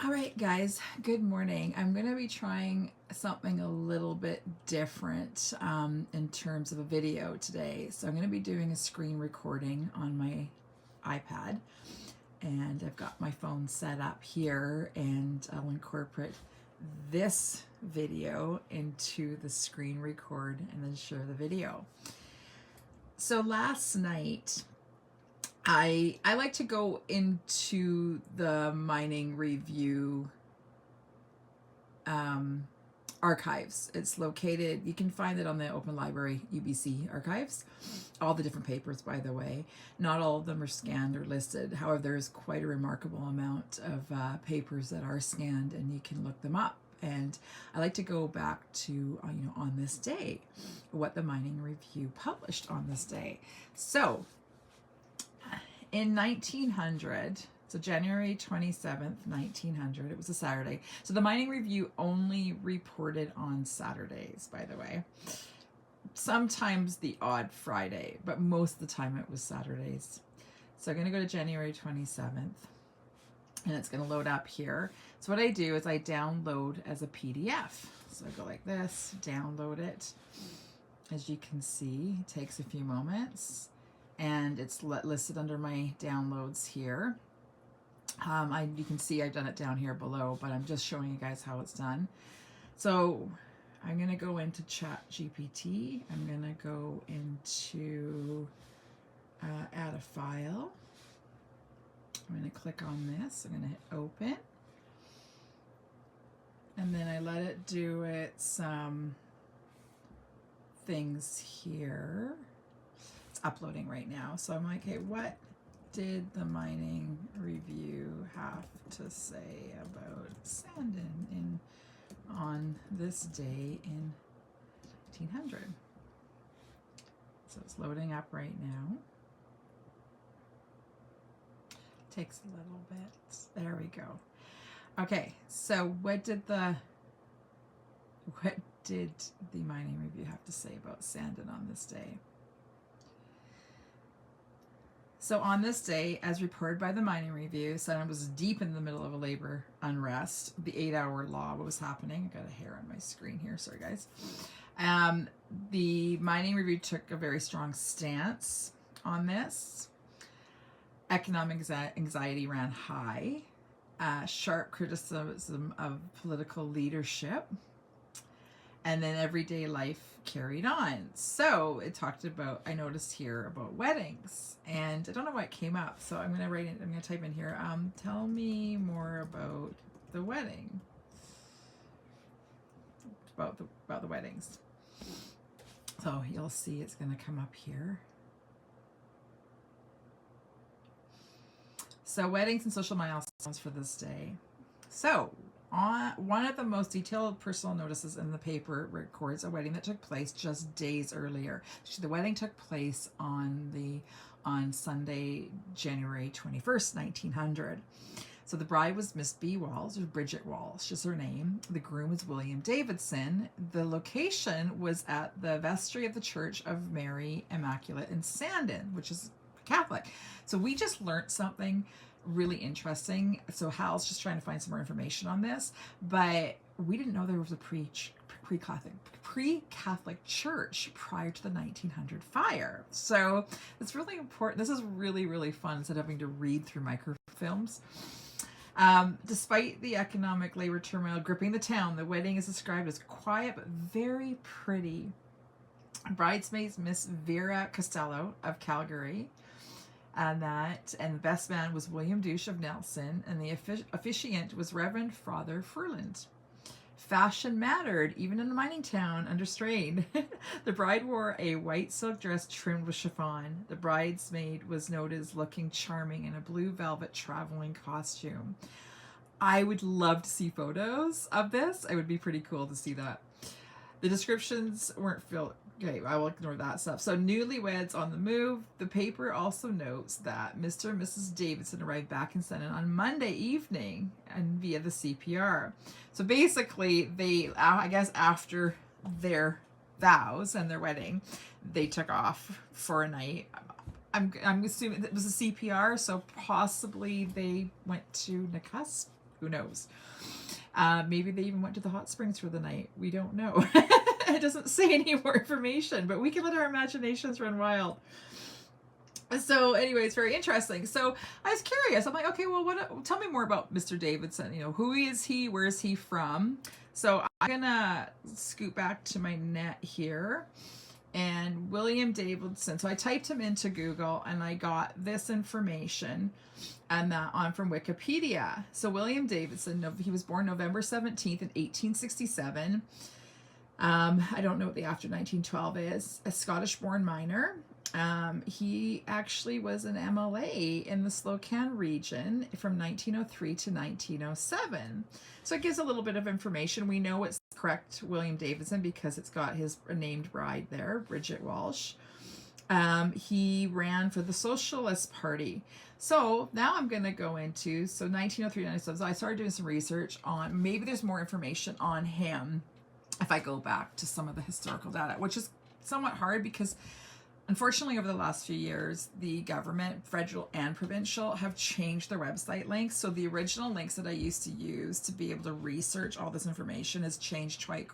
All right, guys, good morning. I'm going to be trying something a little bit different in terms of a video today. So I'm going to be doing a screen recording on my iPad, and I've got my phone set up here, and I'll incorporate this video into the screen record and then share the video. So last night, I like to go into the Mining Review archives. It's located, you can find it on the Open Library UBC archives. All the different papers, by the way. Not all of them are scanned or listed. However, there is quite a remarkable amount of papers that are scanned, and you can look them up. And I like to go back to, on this day, what the Mining Review published on this day. So, in 1900, so January 27th, 1900, it was a Saturday. So the Mining Review only reported on Saturdays, by the way. Sometimes the odd Friday, but most of the time it was Saturdays. So I'm going to go to January 27th, and it's going to load up here. So what I do is I download as a PDF. So I go like this, download it. As you can see, it takes a few moments. And it's listed under my downloads here. You can see I've done it down here below, but I'm just showing you guys how it's done. So I'm going to go into ChatGPT. I'm going to go into add a file. I'm going to click on this. I'm going to hit open. And then I let it do its things here. Uploading right now. So I'm like, hey, what did the Mining Review have to say about Sandon on this day in 1900? So it's loading up right now. Takes a little bit. There we go. Okay, so what did the Mining Review have to say about Sandon on this day? So on this day, as reported by the Mining Review, Sandon was deep in the middle of a labor unrest. The 8-hour law, what was happening? I got a hair on my screen here, sorry guys. The Mining Review took a very strong stance on this. Economic anxiety ran high. Sharp criticism of political leadership. And then everyday life carried on. So it talked about, I noticed here about weddings, and I don't know why it came up. So I'm going to type in here, tell me more about the wedding, about the weddings. So you'll see it's going to come up here. So weddings and social milestones for this day. So one of the most detailed personal notices in the paper records a wedding that took place just days earlier. The wedding took place on Sunday, January 21st, 1900. So the bride was Miss B. Walsh, or Bridget Walsh is her name. The groom was William Davidson. The location was at the vestry of the Church of Mary Immaculate in Sandon, which is Catholic. So we just learned something really interesting. So Hal's just trying to find some more information on this, but we didn't know there was a pre-Catholic church prior to the 1900 fire. So it's really important. This is really, really fun instead of having to read through microfilms. Despite the economic labor turmoil gripping the town, the wedding is described as quiet but very pretty. Bridesmaids Miss Vera Costello of Calgary, and the best man was William Douche of Nelson, and the officiant was Reverend Father Furland. Fashion mattered, even in a mining town under strain. The bride wore a white silk dress trimmed with chiffon. The bridesmaid was noted as looking charming in a blue velvet traveling costume. I would love to see photos of this. It would be pretty cool to see that. The descriptions weren't filled. Okay, I will ignore that stuff. So newlyweds on the move. The paper also notes that Mr. and Mrs. Davidson arrived back in Sandon on Monday evening and via the CPR. So basically, they, I guess after their vows and their wedding, they took off for a night. I'm assuming it was a CPR, so possibly they went to Nakusp Who knows? Maybe they even went to the hot springs for the night. We don't know. It doesn't say any more information, but we can let our imaginations run wild. So anyway, it's very interesting. So I was curious. I'm like, okay, well, tell me more about Mr. Davidson. You know, who is he? Where is he from? So I'm gonna scoot back to my net here. And William Davidson. So I typed him into Google and I got this information and that on from Wikipedia. So William Davidson, he was born November 17th in 1867. I don't know what the after 1912 is. A Scottish-born miner. He actually was an MLA in the Slocan region from 1903 to 1907. So it gives a little bit of information. We know it's correct William Davidson because it's got his named bride there, Bridget Walsh. He ran for the Socialist Party. So now I'm going to go into, 1903 to 1907. So I started doing some research on, maybe there's more information on him if I go back to some of the historical data, which is somewhat hard because unfortunately, over the last few years, the government, federal and provincial, have changed their website links. So the original links that I used to use to be able to research all this information has changed quite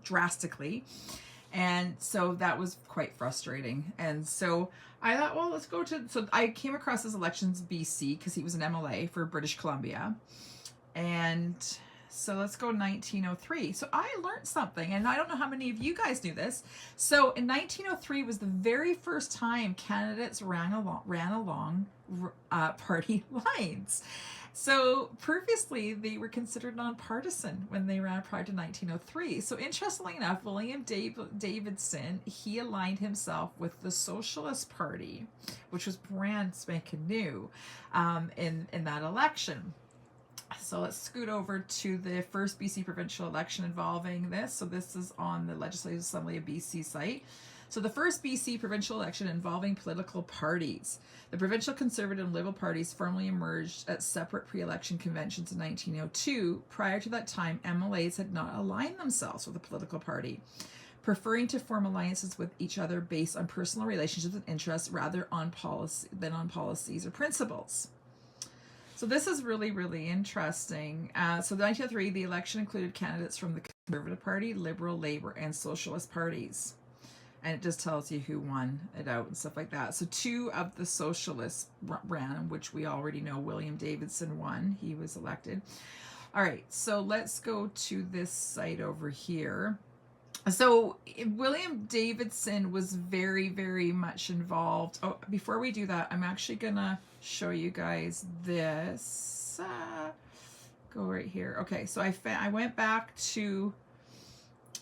drastically. And so that was quite frustrating. And so I thought, well, let's go to, so I came across his elections BC because he was an MLA for British Columbia. And so let's go 1903. So I learned something, and I don't know how many of you guys knew this. So in 1903 was the very first time candidates ran along party lines. So previously they were considered nonpartisan when they ran prior to 1903. So interestingly enough, William Davidson, he aligned himself with the Socialist Party, which was brand spanking new in that election. So let's scoot over to the first BC provincial election involving this. So this is on the Legislative Assembly of BC site. So the first BC provincial election involving political parties. The provincial Conservative and Liberal parties formally emerged at separate pre-election conventions in 1902. Prior to that time, MLAs had not aligned themselves with a political party, preferring to form alliances with each other based on personal relationships and interests rather on than on policies or principles. So this is really, really interesting. So the 1903, the election included candidates from the Conservative Party, Liberal, Labour, and Socialist parties. And it just tells you who won it out and stuff like that. So two of the Socialists ran, which we already know William Davidson won. He was elected. All right, so let's go to this site over here. So William Davidson was very, very much involved. Oh, before we do that, I'm actually going to show you guys this. Go right here. Okay, so I went back to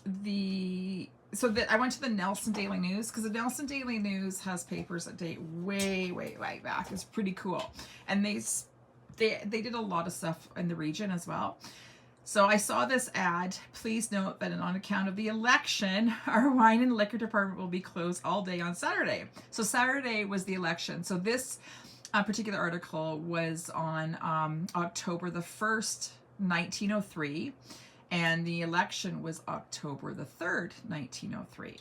I went to the Nelson Daily News because the Nelson Daily News has papers that date way, way, way back. It's pretty cool. And they did a lot of stuff in the region as well. So I saw this ad. Please note that on account of the election, our wine and liquor department will be closed all day on Saturday. So Saturday was the election. So this particular article was on October the 1st, 1903. And the election was October the 3rd, 1903.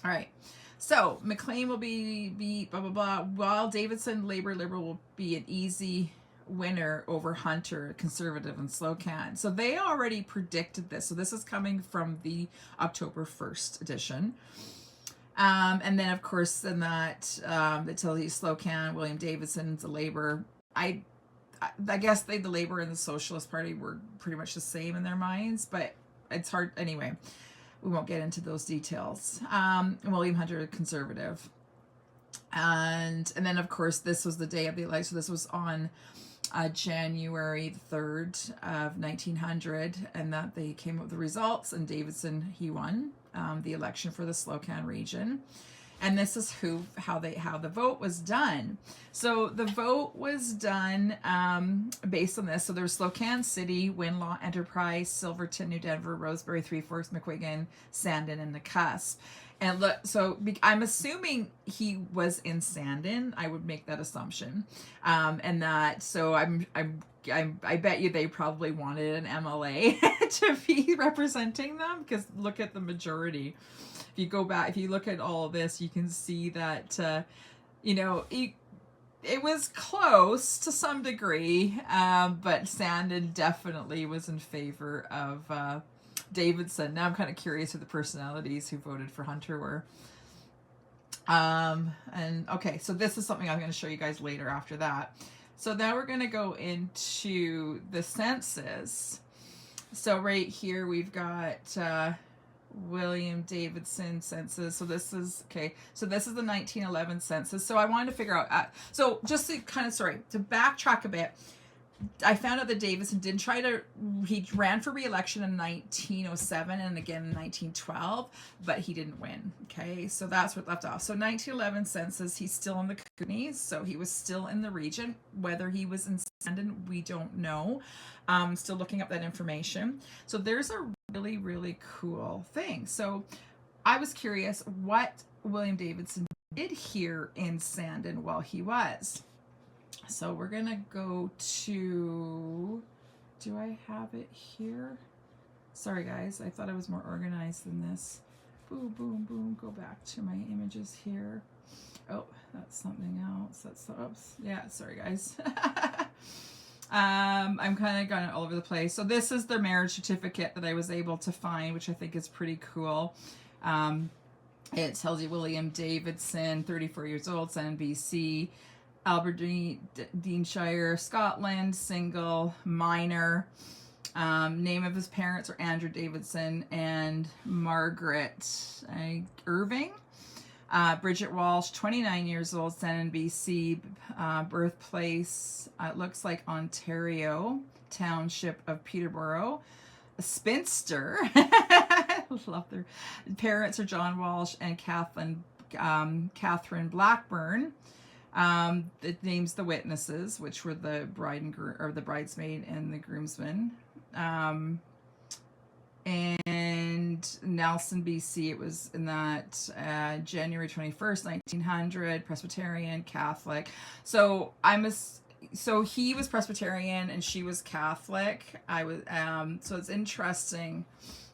All right. So McLean will be blah, blah, blah. While Davidson, Liberal will be an easy winner over Hunter, Conservative, and Slocan. So they already predicted this. So this is coming from the October 1st edition. And then, of course, in that, they tell you Slocan, William Davidson, the Labor. I guess the Labor and the Socialist Party were pretty much the same in their minds, but it's hard. Anyway, we won't get into those details. William Hunter, Conservative. And then, of course, this was the day of the election. So this was on January 3rd of 1900, and that they came up with the results, and Davidson, he won the election for the Slocan region. And this is how the vote was done. So the vote was done based on this. So there's Slocan City, Winlaw, Enterprise, Silverton, New Denver, Rosebery, Three Forks, McQuiggan, Sandon, and the Cusp. And look, so I'm assuming he was in Sandon. I would make that assumption, and that. So I bet you they probably wanted an MLA to be representing them, because look at the majority. If you go back, if you look at all of this, you can see that it was close to some degree, but Sandon definitely was in favor of Davidson. Now I'm kind of curious who the personalities who voted for Hunter were. And okay, so this is something I'm going to show you guys later after that. So now we're going to go into the census. So right here we've got William Davidson census. So this is, okay, so this is the 1911 census. So I wanted to figure out, so just to kind of, to backtrack a bit, I found out that Davidson didn't try to, he ran for re-election in 1907 and again in 1912, but he didn't win. Okay, so that's what left off. So 1911 census, he's still in the Kootenays, so he was still in the region. Whether he was in Sandon, we don't know. Still looking up that information. So there's a really, really cool thing. So I was curious what William Davidson did here in Sandon while he was. So we're going to go to, do I have it here? Sorry guys, I thought I was more organized than this. Boom, boom, boom, go back to my images here. Oh, that's something else. That's, oops, yeah, sorry guys. I'm kind of going all over the place. So this is their marriage certificate that I was able to find, which I think is pretty cool. It tells you William Davidson, 34 years old, Sandon, BC. Aberdeenshire, Scotland, single, minor. Name of his parents are Andrew Davidson and Margaret Irving. Bridget Walsh, 29 years old, Sandon, BC. Birthplace, it looks like Ontario, township of Peterborough. A spinster. Love their parents are John Walsh and Catherine Blackburn. It names the witnesses, which were the bride and groom, or the bridesmaid and the groomsman. And Nelson, BC, it was in that January 21st, 1900, Presbyterian, Catholic. So so he was Presbyterian and she was Catholic. So it's interesting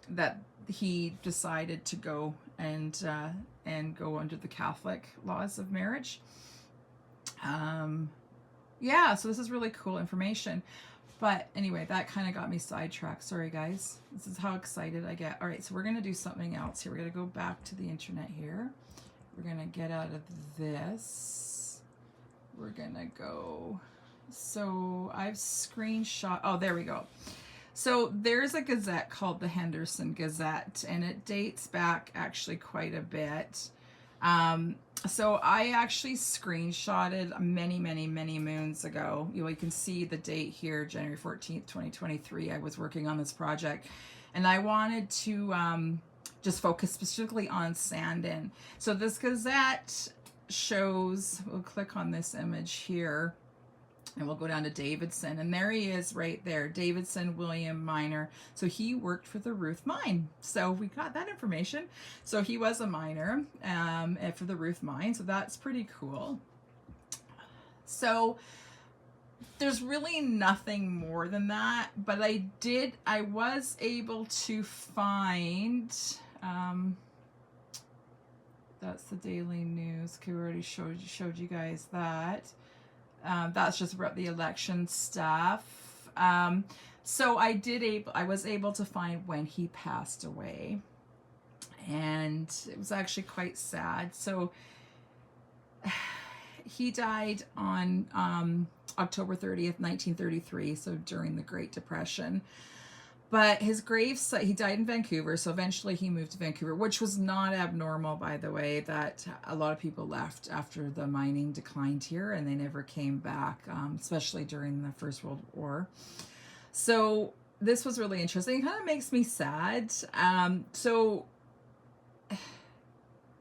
that he decided to go and go under the Catholic laws of marriage. Yeah, so this is really cool information. But anyway, that kind of got me sidetracked. Sorry, guys. This is how excited I get. All right, so we're going to do something else here. We're going to go back to the internet here. We're going to get out of this. We're going to go. So I've screenshot. Oh, there we go. So there's a gazette called the Henderson Gazette, and it dates back actually quite a bit. So I actually screenshotted many moons ago. You can see the date here, January 14th, 2023. I was working on this project and I wanted to just focus specifically on Sandon. So this Gazette shows, we'll click on this image here and we'll go down to Davidson, and there he is right there, Davidson William Miner. So he worked for the Ruth Mine. So we got that information. So he was a miner for the Ruth Mine. So that's pretty cool. So there's really nothing more than that, but I was able to find, that's the Daily News. Okay, we already showed you guys that. That's just about the election stuff. So I was able to find when he passed away, and it was actually quite sad. So he died on October 30th, 1933, so during the Great Depression. But his gravesite, he died in Vancouver, so eventually he moved to Vancouver, which was not abnormal, by the way, that a lot of people left after the mining declined here and they never came back, especially during the First World War. So this was really interesting. It kind of makes me sad. So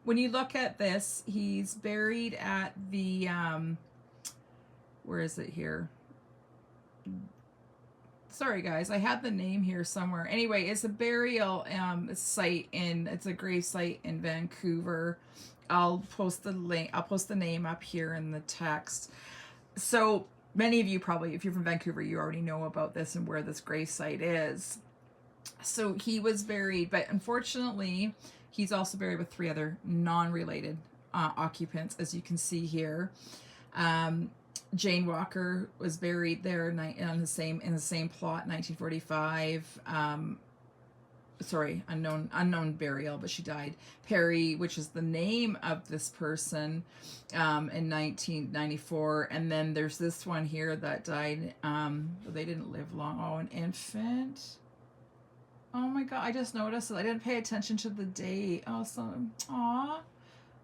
when you look at this, he's buried at the, where is it here? Sorry guys, I had the name here somewhere. Anyway, it's a burial site it's a grave site in Vancouver. I'll post the link, I'll post the name up here in the text. So many of you probably, if you're from Vancouver, you already know about this and where this grave site is. So he was buried, but unfortunately, he's also buried with 3 other non-related occupants, as you can see here. Jane Walker was buried there in the same plot, 1945. Sorry, unknown burial, but she died. Perry, which is the name of this person, in 1994. And then there's this one here that died. They didn't live long. Oh, an infant. Oh my God, I just noticed it. I didn't pay attention to the date. Oh, aw.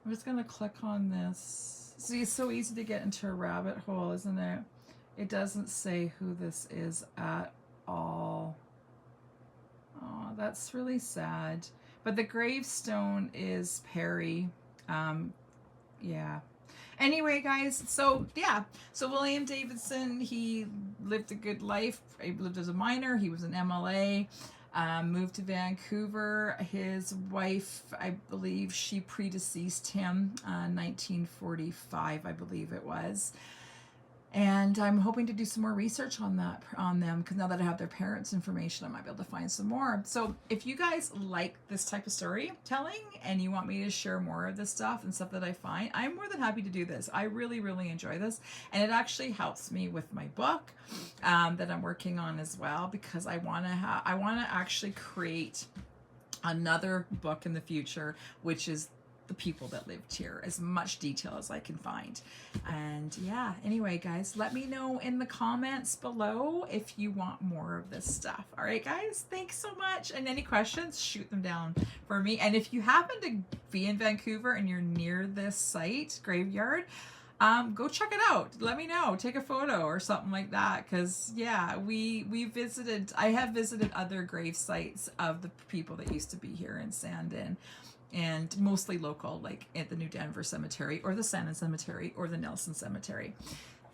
I'm just gonna click on this. See, it's so easy to get into a rabbit hole, isn't it? It doesn't say who this is at all. Oh, that's really sad. But the gravestone is Perry. Yeah. Anyway, guys, so yeah. So William Davidson, he lived a good life. He lived as a miner. He was an MLA. Moved to Vancouver. His wife, I believe, she predeceased him, 1945, I believe it was. And I'm hoping to do some more research on them, because now that I have their parents' information, I might be able to find some more. So if you guys like this type of storytelling and you want me to share more of this stuff and stuff that I find, I'm more than happy to do this. I really, really enjoy this. And it actually helps me with my book that I'm working on as well, because I want to actually create another book in the future, which is the people that lived here, as much detail as I can find. And yeah, anyway, guys, let me know in the comments below if you want more of this stuff. All right, guys, thanks so much. And any questions, shoot them down for me. And if you happen to be in Vancouver and you're near this site, graveyard, go check it out. Let me know. Take a photo or something like that. Because yeah, I have visited other grave sites of the people that used to be here in Sandon. And mostly local, like at the New Denver Cemetery or the Sandon Cemetery or the Nelson Cemetery.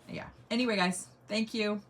Yeah. Anyway, guys, thank you.